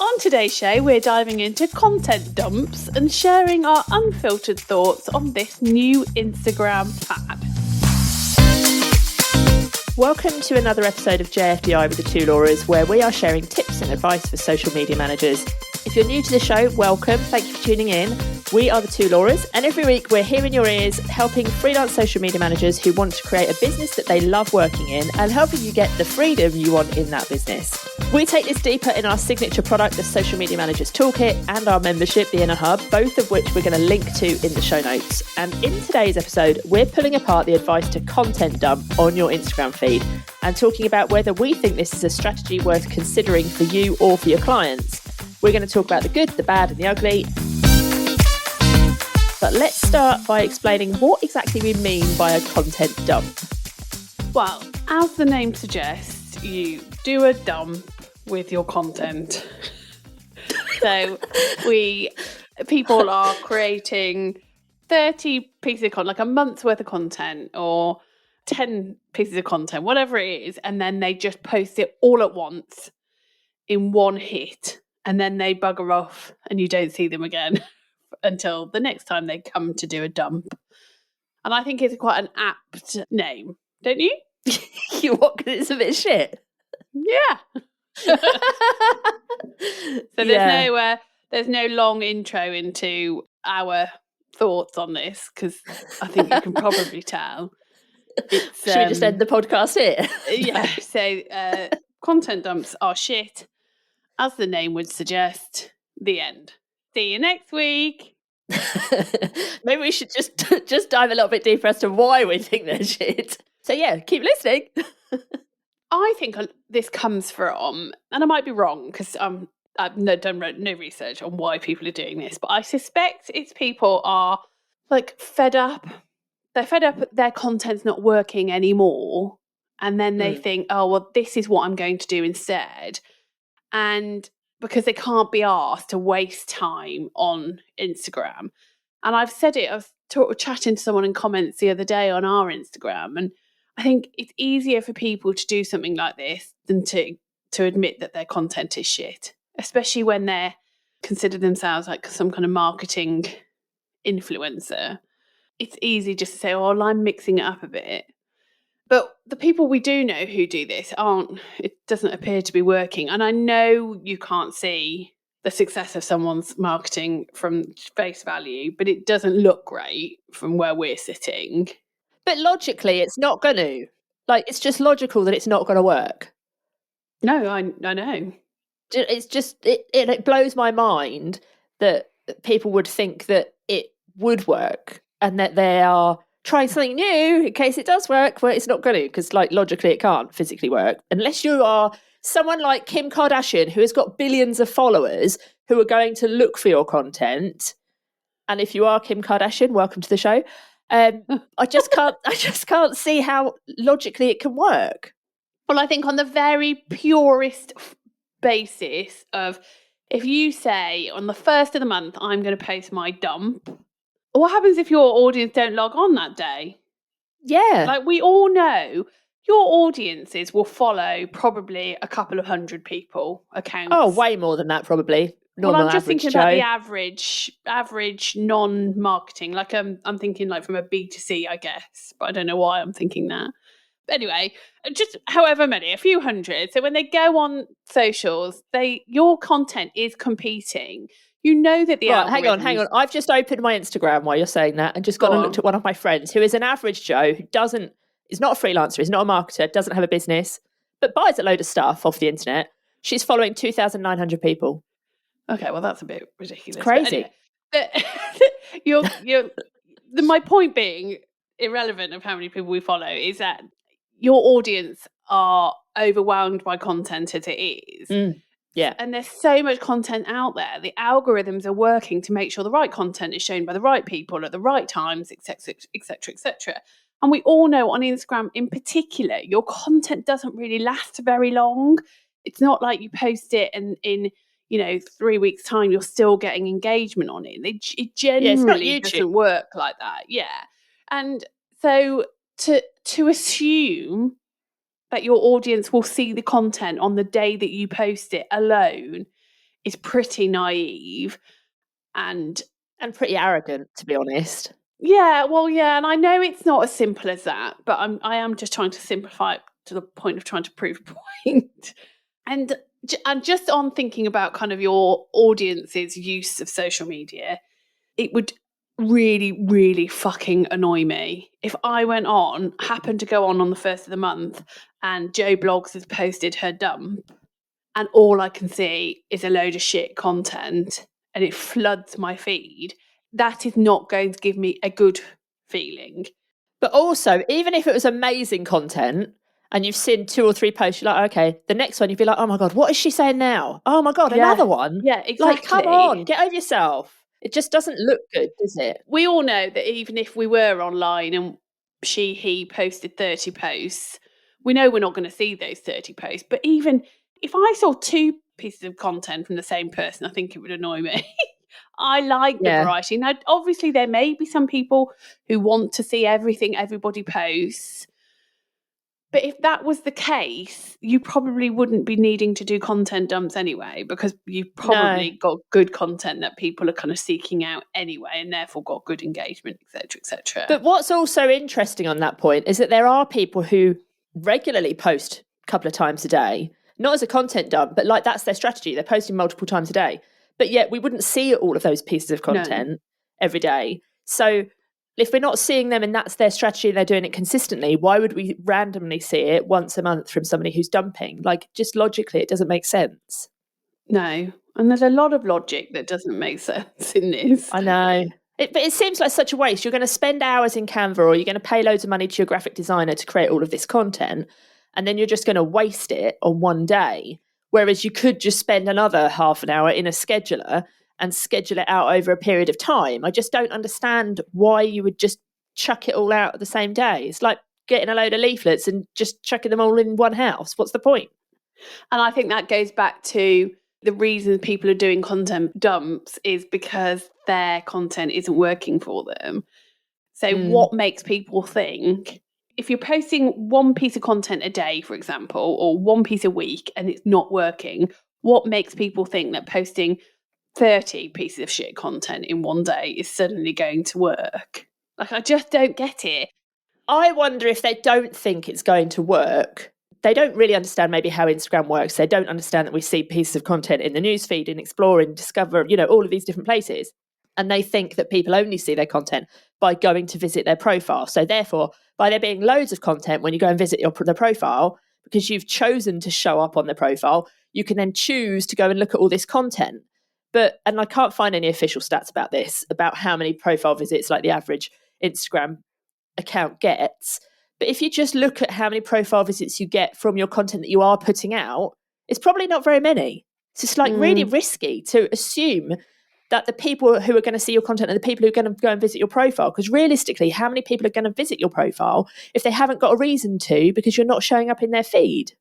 On today's show, we're diving into content dumps and sharing our unfiltered thoughts on this new Instagram fad. Welcome to another episode of JFDI with the two Lauras, where we are sharing tips and advice for social media managers. If you're new to the show, welcome. Thank you for tuning in. We are the two Lauras, and every week we're here in your ears helping freelance social media managers who want to create a business that they love working in and helping you get the freedom you want in that business. We take this deeper in our signature product, the Social Media Managers Toolkit, and our membership, the Inner Hub, both of which we're going to link to in the show notes. And in today's episode, we're pulling apart the advice to content dump on your Instagram feed and talking about whether we think this is a strategy worth considering for you or for your clients. We're going to talk about the good, the bad, and the ugly. But let's start by explaining what exactly we mean by a content dump. Well, as the name suggests, you do a dump with your content. So people are creating 30 pieces of content, like a month's worth of content or 10 pieces of content, whatever it is, and then they just post it all at once in one hit, and then they bugger off and you don't see them again until the next time they come to do a dump. And I think it's quite an apt name, don't you? You what? Because it's a bit shit. Yeah. So there's no long intro into our thoughts on this, because I think you can probably tell. Should we just end the podcast here? Yeah. So content dumps are shit, as the name would suggest. The end. See you next week. Maybe we should just dive a little bit deeper as to why we think they're shit. So yeah, keep listening. I think this comes from, and I might be wrong because I've done no research on why people are doing this, but I suspect it's people are like fed up. They're fed up their content's not working anymore. And then they think, oh, well, this is what I'm going to do instead. And because they can't be asked to waste time on Instagram. And I've said it, I was chatting to someone in comments the other day on our Instagram, and I think it's easier for people to do something like this than to admit that their content is shit, especially when they consider themselves like some kind of marketing influencer. It's easy just to say, oh, well, I'm mixing it up a bit. But the people we do know who do this it doesn't appear to be working. And I know you can't see the success of someone's marketing from face value, but it doesn't look great from where we're sitting. But logically, it's not going to. Like, it's just logical that it's not going to work. No, I know. It's just, it blows my mind that people would think that it would work and that they are trying something new in case it does work, but it's not going to, because like logically it can't physically work unless you are someone like Kim Kardashian, who has got billions of followers who are going to look for your content. And if you are Kim Kardashian, welcome to the show. I just can't see how logically it can work. Well, I think on the very purest basis of, if you say on the first of the month, I'm going to post my dump, what happens if your audience don't log on that day? Yeah. Like, we all know your audiences will follow probably a couple of hundred people accounts. Oh, way more than that, probably. Well, I'm just thinking about the average non-marketing. Like I'm thinking like from a B2C, I guess, but I don't know why I'm thinking that. But anyway, just however many, a few hundred. So when they go on socials, your content is competing. You know that the algorithms... Hang on. I've just opened my Instagram while you're saying that and just gone and looked at one of my friends who is an average Joe who is not a freelancer, is not a marketer, doesn't have a business, but buys a load of stuff off the internet. She's following 2,900 people. Okay, well, that's a bit ridiculous. It's crazy. But anyway, my point being, irrelevant of how many people we follow, is that your audience are overwhelmed by content as it is. Yeah. And there's so much content out there. The algorithms are working to make sure the right content is shown by the right people at the right times, etc., etc., etc. And we all know on Instagram in particular, your content doesn't really last very long. It's not like you post it and in 3 weeks' time, you're still getting engagement on it. It generally doesn't work like that. Yeah. And so to assume that your audience will see the content on the day that you post it alone is pretty naive and pretty arrogant, to be honest. yeah, well, yeah, and I know it's not as simple as that, but I am just trying to simplify it to the point of trying to prove a point. And just on thinking about kind of your audience's use of social media, it would really, really fucking annoy me if I happened to go on the first of the month, and Joe Blogs has posted her dump, and all I can see is a load of shit content, and it floods my feed. That is not going to give me a good feeling. But also, even if it was amazing content and you've seen 2 or 3 posts, you're like, okay, the next one you'd be like, oh my God, what is she saying now? Oh my God, another one? Yeah, exactly. Like, come on, get over yourself. It just doesn't look good, does it? We all know that even if we were online and he posted 30 posts, we know we're not going to see those 30 posts. But even if I saw 2 pieces of content from the same person, I think it would annoy me. I like the variety. Now, obviously, there may be some people who want to see everything everybody posts. But if that was the case, you probably wouldn't be needing to do content dumps anyway, because you've probably got good content that people are kind of seeking out anyway, and therefore got good engagement, etc., etc. But what's also interesting on that point is that there are people who regularly post a couple of times a day, not as a content dump, but like that's their strategy. They're posting multiple times a day. But yet we wouldn't see all of those pieces of content every day. So if we're not seeing them and that's their strategy and they're doing it consistently, why would we randomly see it once a month from somebody who's dumping? Like, just logically, it doesn't make sense. No. And there's a lot of logic that doesn't make sense in this. I know. But it seems like such a waste. You're going to spend hours in Canva, or you're going to pay loads of money to your graphic designer to create all of this content, and then you're just going to waste it on one day. Whereas you could just spend another half an hour in a scheduler and schedule it out over a period of time. I just don't understand why you would just chuck it all out at the same day. It's like getting a load of leaflets and just chucking them all in one house. What's the point? And I think that goes back to the reason people are doing content dumps is because their content isn't working for them. So what makes people think, if you're posting one piece of content a day, for example, or one piece a week and it's not working, what makes people think that posting 30 pieces of shit content in one day is suddenly going to work? Like, I just don't get it. I wonder if they don't think it's going to work. They don't really understand maybe how Instagram works. They don't understand that we see pieces of content in the newsfeed, in Explore, in Discover, all of these different places. And they think that people only see their content by going to visit their profile. So therefore, by there being loads of content when you go and visit the profile, because you've chosen to show up on the profile, you can then choose to go and look at all this content. And I can't find any official stats about this, about how many profile visits like the average Instagram account gets. But if you just look at how many profile visits you get from your content that you are putting out, it's probably not very many. It's just like really risky to assume that the people who are going to see your content are the people who are going to go and visit your profile. Because realistically, how many people are going to visit your profile if they haven't got a reason to, because you're not showing up in their feed?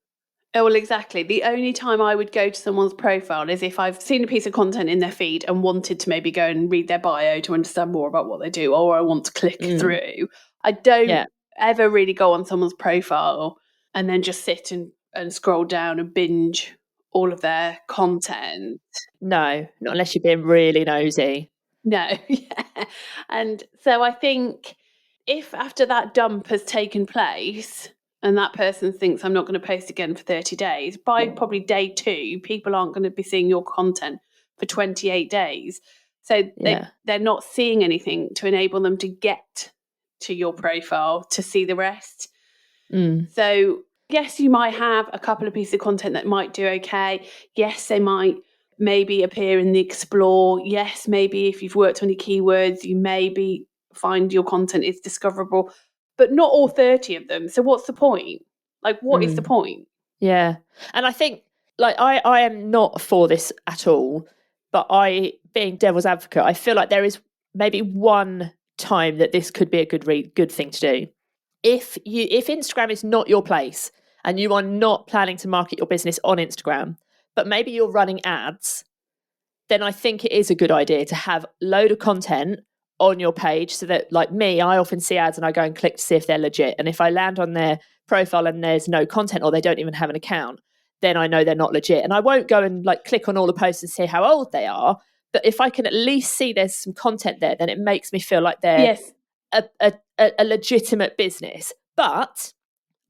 Oh, well, exactly. The only time I would go to someone's profile is if I've seen a piece of content in their feed and wanted to maybe go and read their bio to understand more about what they do, or I want to click through. I don't ever really go on someone's profile and then just sit and scroll down and binge all of their content. No, not unless you're being really nosy. No, yeah. And so I think if after that dump has taken place and that person thinks I'm not going to post again for 30 days, by probably day 2, people aren't going to be seeing your content for 28 days. So they're not seeing anything to enable them to get to your profile to see the rest. So yes, you might have a couple of pieces of content that might do okay. Yes, they might maybe appear in the Explore. Yes, maybe if you've worked on your keywords, you maybe find your content is discoverable, but not all 30 of them. So what's the point? Like, what is the point? Yeah. And I think, like, I am not for this at all, but being devil's advocate, I feel like there is maybe one time that this could be a good thing to do. If Instagram is not your place and you are not planning to market your business on Instagram, but maybe you're running ads, then I think it is a good idea to have a load of content on your page, so that, like me, I often see ads and I go and click to see if they're legit. And if I land on their profile and there's no content, or they don't even have an account, then I know they're not legit. And I won't go and like click on all the posts and see how old they are. But if I can at least see there's some content there, then it makes me feel like they're Yes. a legitimate business. But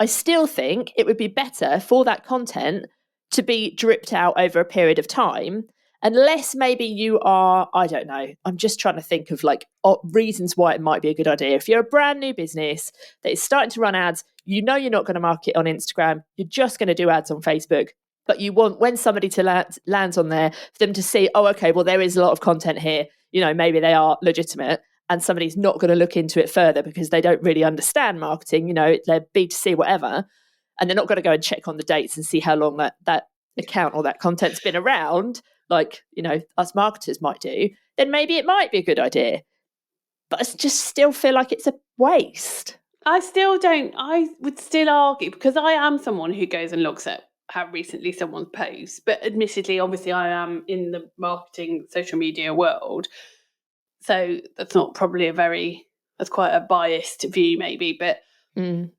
I still think it would be better for that content to be dripped out over a period of time, unless maybe you are, I don't know, I'm just trying to think of like reasons why it might be a good idea. If you're a brand new business that is starting to run ads, you know you're not going to market on Instagram, you're just going to do ads on Facebook, but you want when somebody to lands on there for them to see, oh, okay, well, there is a lot of content here, you know, maybe they are legitimate, and somebody's not going to look into it further because they don't really understand marketing, you know, they're B2C, whatever, and they're not going to go and check on the dates and see how long that account or that content's been around, like, you know, us marketers might do, then maybe it might be a good idea. But I just still feel like it's a waste. I would still argue, because I am someone who goes and looks at how recently someone's posts, but admittedly, obviously, I am in the marketing social media world. So that's not probably that's quite a biased view maybe, but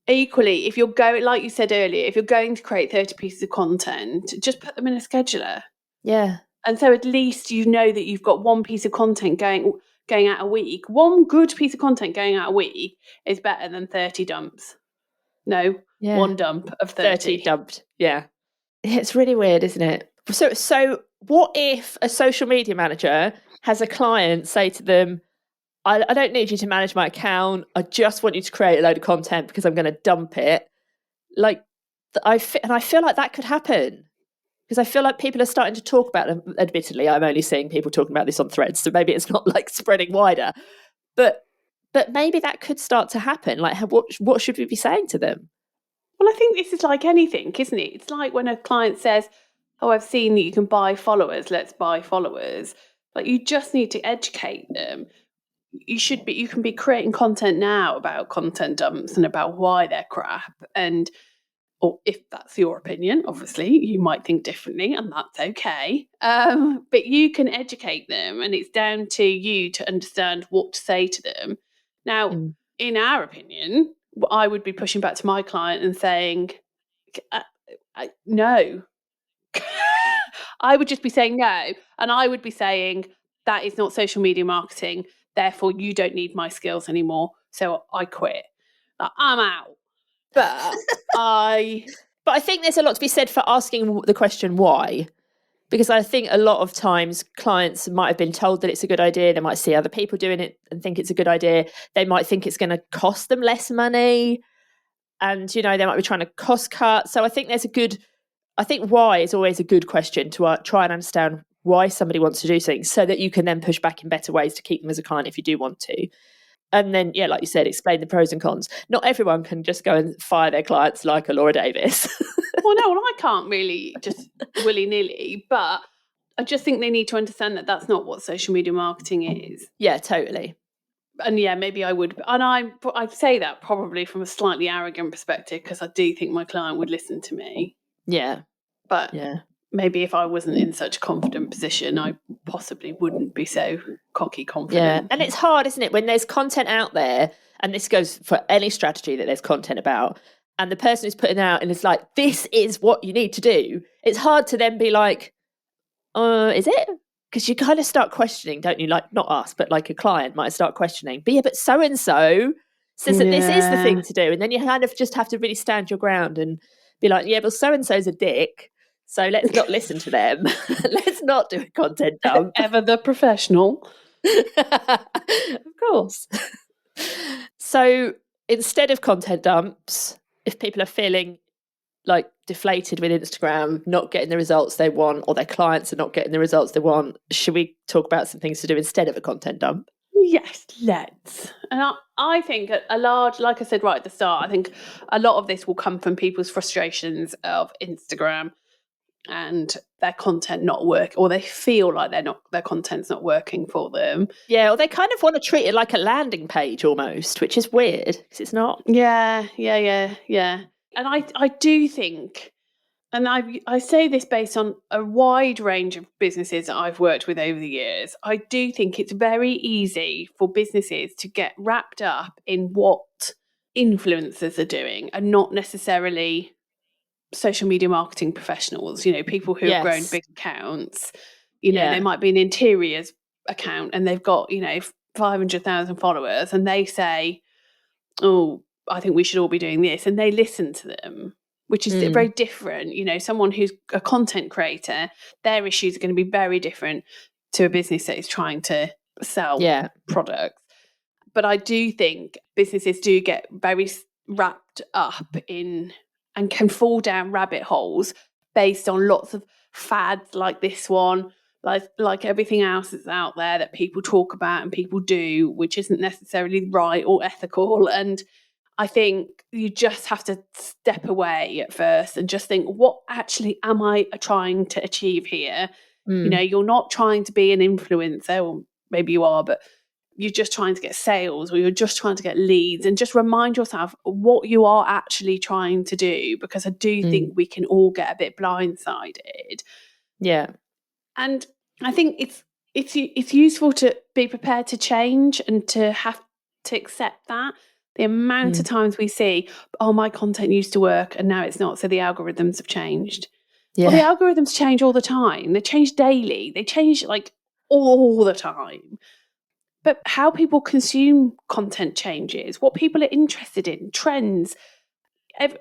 equally, if you're going, like you said earlier, if you're going to create 30 pieces of content, just put them in a scheduler. Yeah. And so at least you know that you've got one piece of content going out a week. One good piece of content going out a week is better than 30 dumps. No, one dump of 30. dumped. Yeah. It's really weird, isn't it? So what if a social media manager has a client say to them, I don't need you to manage my account. I just want you to create a load of content because I'm going to dump it. Like, I feel like that could happen because I feel like people are starting to talk about them. Admittedly, I'm only seeing people talking about this on Threads, so maybe it's not like spreading wider. But maybe that could start to happen. Like, what should we be saying to them? Well, I think this is like anything, isn't it? It's like when a client says, oh, I've seen that you can buy followers, let's buy followers. Like, you just need to educate them. You can be creating content now about content dumps and about why they're crap. And, or if that's your opinion, obviously, you might think differently, and that's okay. But you can educate them, and it's down to you to understand what to say to them. Now, in our opinion, I would be pushing back to my client and saying, no. I would just be saying no. And I would be saying, that is not social media marketing. Therefore, you don't need my skills anymore. So I quit. Like, I'm out. But I think there's a lot to be said for asking the question why. Because I think a lot of times clients might have been told that it's a good idea. They might see other people doing it and think it's a good idea. They might think it's going to cost them less money. And, you know, they might be trying to cost cut. So I think I think why is always a good question to try and understand why somebody wants to do something so that you can then push back in better ways to keep them as a client if you do want to. And then, yeah, like you said, explain the pros and cons. Not everyone can just go and fire their clients like a Laura Davis. Well, I can't really just willy-nilly, but I just think they need to understand that that's not what social media marketing is. Yeah, totally. And yeah, maybe I would. And I say that probably from a slightly arrogant perspective because I do think my client would listen to me. Yeah. But maybe if I wasn't in such a confident position, I possibly wouldn't be so cocky confident. Yeah, and it's hard, isn't it, when there's content out there, and this goes for any strategy that there's content about, and the person who's putting out and it's like, this is what you need to do. It's hard to then be like, is it? Because you kind of start questioning, don't you? Like, not us, but like a client might start questioning. But yeah, but so-and-so says that this is the thing to do. And then you kind of just have to really stand your ground and be like, yeah, but so-and-so's a dick. So let's not listen to them. Let's not do a content dump. Ever the professional. Of course. So instead of content dumps, if people are feeling like deflated with Instagram, not getting the results they want, or their clients are not getting the results they want, should we talk about some things to do instead of a content dump? Yes, let's. And I think a large, like I said right at the start, I think a lot of this will come from people's frustrations of Instagram and their content not work, or they feel like their content's not working for them. Yeah, or they kind of want to treat it like a landing page almost, which is weird because it's not. Yeah. And I do think, and I say this based on a wide range of businesses that I've worked with over the years, I do think it's very easy for businesses to get wrapped up in what influencers are doing and not necessarily social media marketing professionals, people who have grown big accounts. They might be an interiors account and they've got, 500,000 followers, and they say, oh, I think we should all be doing this. And they listen to them, which is very different. Someone who's a content creator, their issues are going to be very different to a business that is trying to sell products. But I do think businesses do get very wrapped up in and can fall down rabbit holes based on lots of fads like this one, like everything else that's out there that people talk about and people do, which isn't necessarily right or ethical. And I think you just have to step away at first and just think, what actually am I trying to achieve here? You're not trying to be an influencer, or maybe you are, but you're just trying to get sales, or you're just trying to get leads, and just remind yourself what you are actually trying to do, because I do think we can all get a bit blindsided. Yeah. And I think it's useful to be prepared to change and to have to accept that. The amount of times we see, oh, my content used to work and now it's not, so the algorithms have changed. Well, the algorithms change all the time. They change daily. They change like all the time. But how people consume content changes, what people are interested in, trends,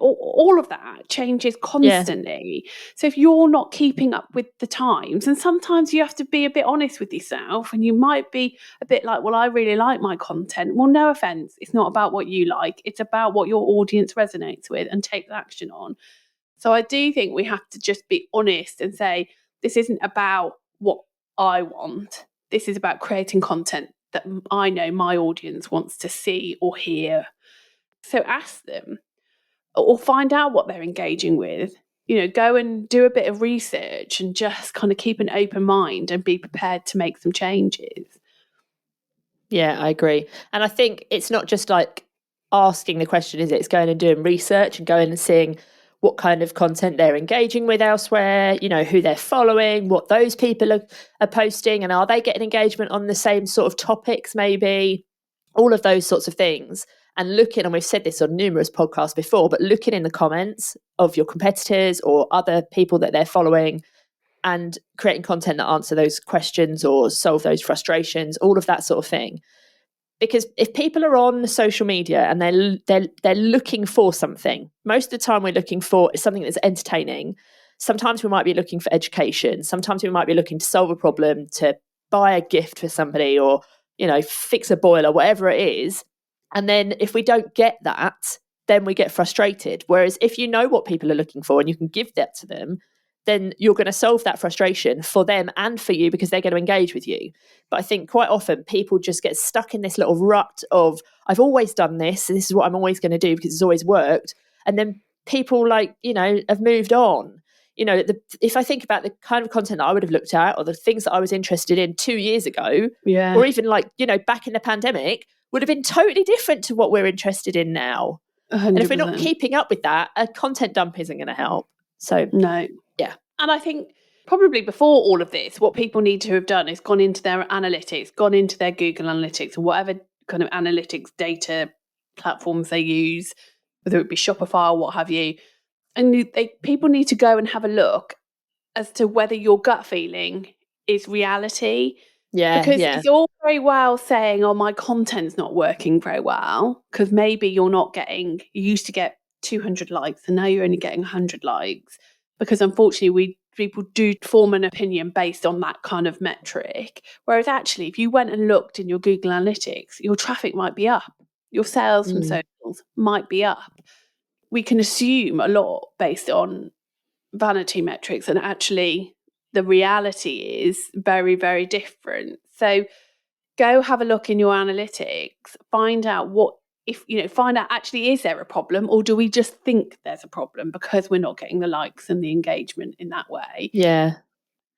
all of that changes constantly. So if you're not keeping up with the times, and sometimes you have to be a bit honest with yourself, and you might be a bit like, well, I really like my content. Well, no offense, it's not about what you like, it's about what your audience resonates with and take action on. So I do think we have to just be honest and say, this isn't about what I want, this is about creating content that I know my audience wants to see or hear. So ask them, or find out what they're engaging with. Go and do a bit of research and just kind of keep an open mind and be prepared to make some changes. Yeah, I agree. And I think it's not just like asking the question, is it? It's going and doing research and going and seeing what kind of content they're engaging with elsewhere, who they're following, what those people are posting, and are they getting engagement on the same sort of topics, maybe, all of those sorts of things. And looking, and we've said this on numerous podcasts before, but looking in the comments of your competitors or other people that they're following and creating content that answer those questions or solve those frustrations, all of that sort of thing. Because if people are on social media and they're looking for something, most of the time we're looking for something that's entertaining. Sometimes we might be looking for education. Sometimes we might be looking to solve a problem, to buy a gift for somebody, or fix a boiler, whatever it is. And then if we don't get that, then we get frustrated. Whereas if you know what people are looking for and you can give that to them, then you're going to solve that frustration for them and for you, because they're going to engage with you. But I think quite often people just get stuck in this little rut of, I've always done this, and this is what I'm always going to do because it's always worked. And then people have moved on. If I think about the kind of content that I would have looked at, or the things that I was interested in 2 years ago, or even back in the pandemic, would have been totally different to what we're interested in now. 100%. And if we're not keeping up with that, a content dump isn't going to help. So no. Yeah. And I think probably before all of this, what people need to have done is gone into their analytics, gone into their Google Analytics, or whatever kind of analytics data platforms they use, whether it be Shopify or what have you. And people need to go and have a look as to whether your gut feeling is reality. Yeah. Because it's all very well saying, oh, my content's not working very well, because maybe you're not getting, you used to get 200 likes and now you're only getting 100 likes. Because unfortunately, people do form an opinion based on that kind of metric. Whereas actually, if you went and looked in your Google Analytics, your traffic might be up. Your sales from socials might be up. We can assume a lot based on vanity metrics, and actually the reality is very, very different. So go have a look in your analytics, find out find out actually, is there a problem, or do we just think there's a problem because we're not getting the likes and the engagement in that way? Yeah.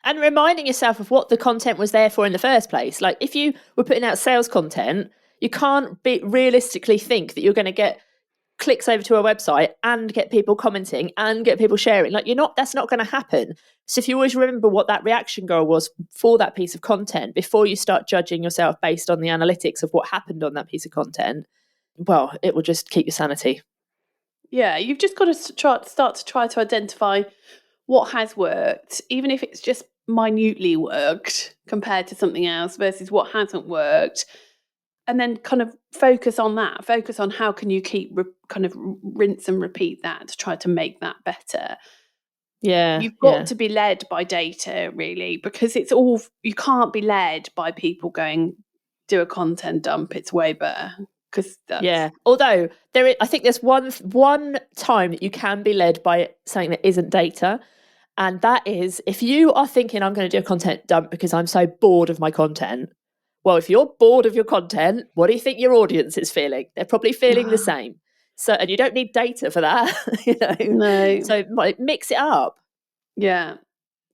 And reminding yourself of what the content was there for in the first place. Like if you were putting out sales content, you can't realistically think that you're going to get clicks over to a website and get people commenting and get people sharing. That's not going to happen. So if you always remember what that reaction goal was for that piece of content before you start judging yourself based on the analytics of what happened on that piece of content, well, it will just keep your sanity. Yeah, you've just got to start to try to identify what has worked, even if it's just minutely worked compared to something else versus what hasn't worked. And then kind of focus on that, focus on how can you keep kind of rinse and repeat that to try to make that better. Yeah, You've got yeah. to be led by data, really, because it's all, you can't be led by people going, do a content dump, it's way better. Because that's, Yeah. Although I think there's one time that you can be led by something that isn't data. And that is if you are thinking I'm going to do a content dump because I'm so bored of my content. Well, if you're bored of your content, what do you think your audience is feeling? They're probably feeling the same. So, and you don't need data for that, you know. no. So mix it up. Yeah.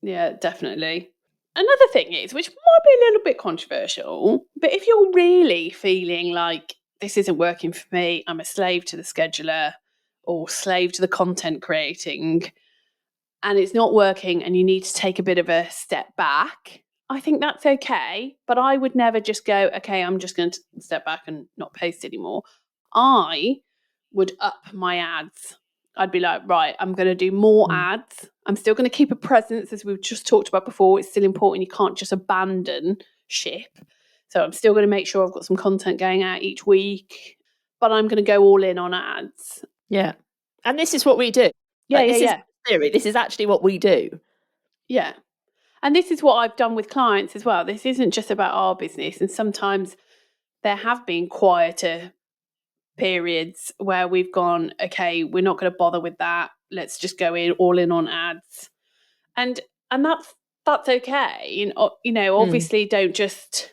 Yeah, definitely. Another thing is, which might be a little bit controversial, but if you're really feeling like this isn't working for me, I'm a slave to the scheduler or slave to the content creating, and it's not working and you need to take a bit of a step back, I think that's okay. But I would never just go, okay, I'm just going to step back and not post anymore. I would up my ads. I'd be like, right, I'm going to do more ads. I'm still going to keep a presence, as we've just talked about before. It's still important. You can't just abandon ship. So I'm still going to make sure I've got some content going out each week, but I'm going to go all in on ads. Yeah. And this is what we do. Yeah, This is yeah. theory. This is actually what we do. Yeah. And this is what I've done with clients as well. This isn't just about our business. And sometimes there have been quieter periods where we've gone, okay, we're not going to bother with that. Let's just go in all in on ads. And that's okay. Obviously don't just,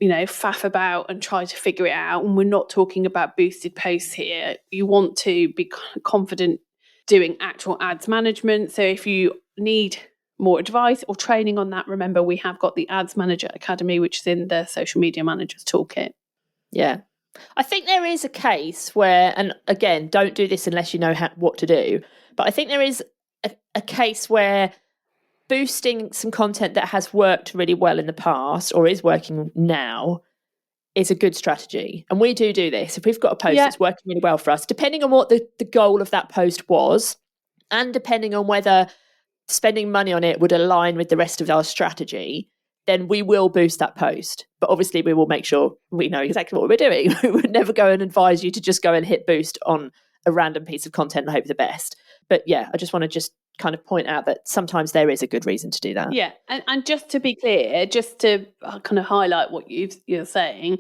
faff about and try to figure it out. And we're not talking about boosted posts here. You want to be confident doing actual ads management. So if you need more advice or training on that, remember we have got the Ads Manager Academy, which is in the Social Media Managers Toolkit. Yeah. I think there is a case where, and again, don't do this unless you know what to do, but I think there is a case where boosting some content that has worked really well in the past or is working now is a good strategy. And we do this. If we've got a post that's working really well for us, depending on what the goal of that post was, and depending on whether spending money on it would align with the rest of our strategy, then we will boost that post. But obviously we will make sure we know exactly what we're doing. We would never go and advise you to just go and hit boost on a random piece of content and hope for the best. But yeah, I just want to just kind of point out that sometimes there is a good reason to do that. Yeah. And just to be clear, just to kind of highlight what you're saying,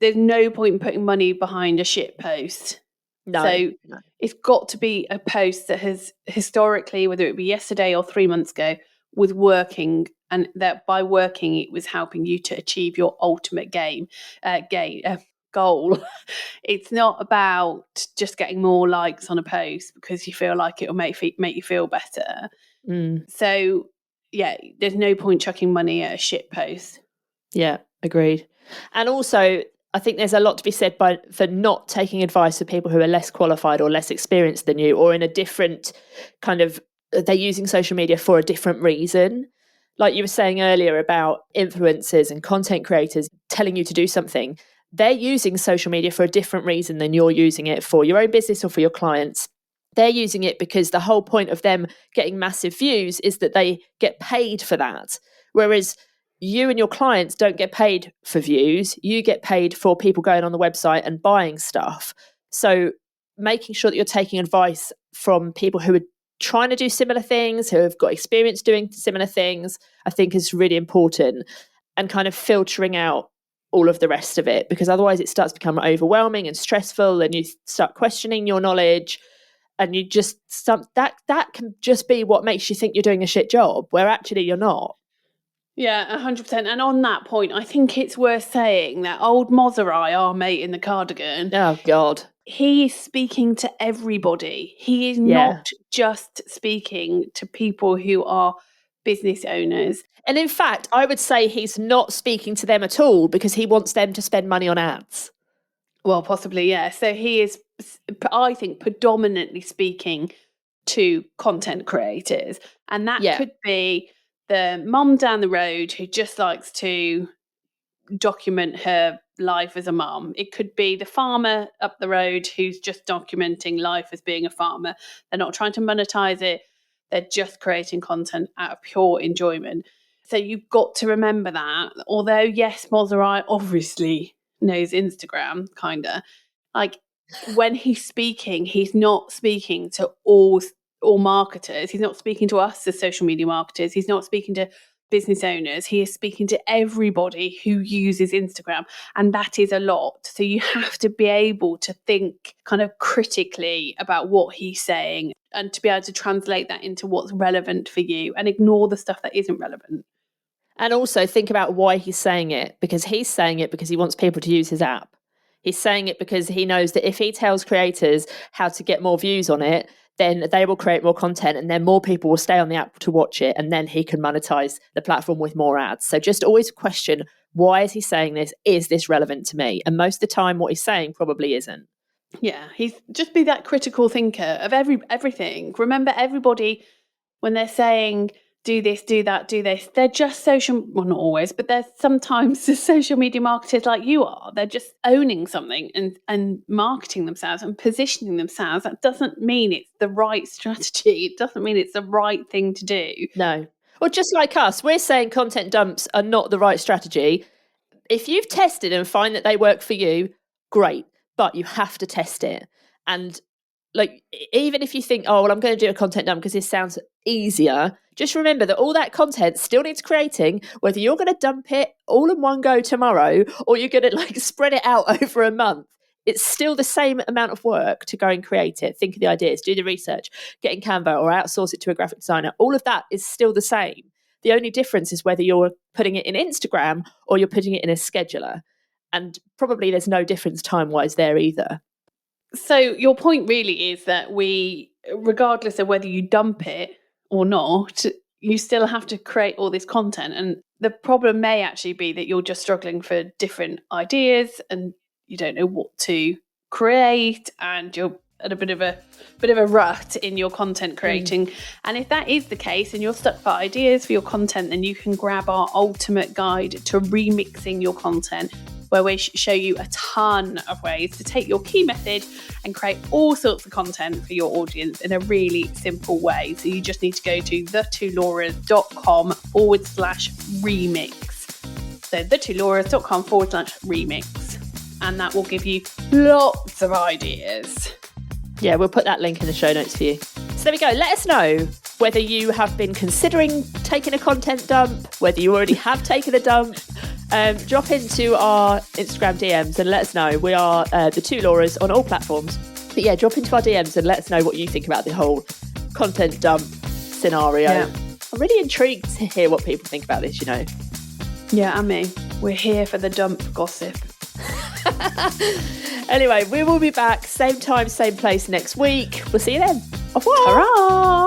there's no point in putting money behind a shit post. No. It's got to be a post that has historically, whether it be yesterday or 3 months ago, was working, and that by working it was helping you to achieve your ultimate goal. It's not about just getting more likes on a post because you feel like it'll make you feel better. So yeah, there's no point chucking money at a shit post. Yeah, agreed. And also, I think there's a lot to be said for not taking advice of people who are less qualified or less experienced than you, or in a different kind of, they're using social media for a different reason. Like you were saying earlier about influencers and content creators telling you to do something. They're using social media for a different reason than you're using it for your own business or for your clients. They're using it because the whole point of them getting massive views is that they get paid for that. Whereas you and your clients don't get paid for views. You get paid for people going on the website and buying stuff. So making sure that you're taking advice from people who are trying to do similar things, who have got experience doing similar things, I think is really important, and kind of filtering out all of the rest of it, because otherwise it starts to become overwhelming and stressful and you start questioning your knowledge, and you just that can just be what makes you think you're doing a shit job where actually you're not. Yeah, 100%. And on that point, I think it's worth saying that old Mozerai, our mate in the cardigan, oh God, he is speaking to everybody. He is not just speaking to people who are business owners. And in fact, I would say he's not speaking to them at all because he wants them to spend money on ads. Well, possibly, yeah. So he is, I think, predominantly speaking to content creators. And that could be the mum down the road who just likes to document her life as a mum. It could be the farmer up the road who's just documenting life as being a farmer. They're not trying to monetize it. They're just creating content out of pure enjoyment. So you've got to remember that. Although, yes, Mozerai obviously knows Instagram, kind of. Like, when he's speaking, he's not speaking to all marketers. He's not speaking to us as social media marketers. He's not speaking to business owners. He is speaking to everybody who uses Instagram, and that is a lot. So you have to be able to think kind of critically about what he's saying and to be able to translate that into what's relevant for you and ignore the stuff that isn't relevant. And also think about why he's saying it, because he's saying it because he wants people to use his app. He's saying it because he knows that if he tells creators how to get more views on it, then they will create more content and then more people will stay on the app to watch it, and then he can monetize the platform with more ads. So just always question, why is he saying this? Is this relevant to me? And most of the time what he's saying probably isn't. Yeah, he's just be that critical thinker of everything. Remember, everybody, when they're saying do this, do that, do this, they're just well, not always, but they're sometimes the social media marketers like you are. They're just owning something and marketing themselves and positioning themselves. That doesn't mean it's the right strategy. It doesn't mean it's the right thing to do. No. Well, just like us, we're saying content dumps are not the right strategy. If you've tested and find that they work for you, great. But you have to test it. And like, even if you think, oh, well, I'm going to do a content dump because this sounds easier, just remember that all that content still needs creating, whether you're going to dump it all in one go tomorrow or you're going to like spread it out over a month. It's still the same amount of work to go and create it. Think of the ideas, do the research, get in Canva or outsource it to a graphic designer. All of that is still the same. The only difference is whether you're putting it in Instagram or you're putting it in a scheduler. And probably there's no difference time-wise there either. So your point really is that regardless of whether you dump it or not, you still have to create all this content. And the problem may actually be that you're just struggling for different ideas and you don't know what to create, and you're at a bit of a rut in your content creating. And if that is the case and you're stuck for ideas for your content, then you can grab our ultimate guide to remixing your content, where we show you a ton of ways to take your key method and create all sorts of content for your audience in a really simple way. So you just need to go to thetwolauras.com/remix. So thetwolauras.com/remix. And that will give you lots of ideas. Yeah, we'll put that link in the show notes for you. So there we go. Let us know whether you have been considering taking a content dump, whether you already have taken a dump. Drop into our Instagram DMs and let us know. We are the Two Lauras on all platforms. But yeah, drop into our DMs and let us know what you think about the whole content dump scenario. Yeah. I'm really intrigued to hear what people think about this, you know. Yeah, and me. We're here for the dump gossip. Anyway, we will be back same time, same place next week. We'll see you then. Au revoir. Hurrah!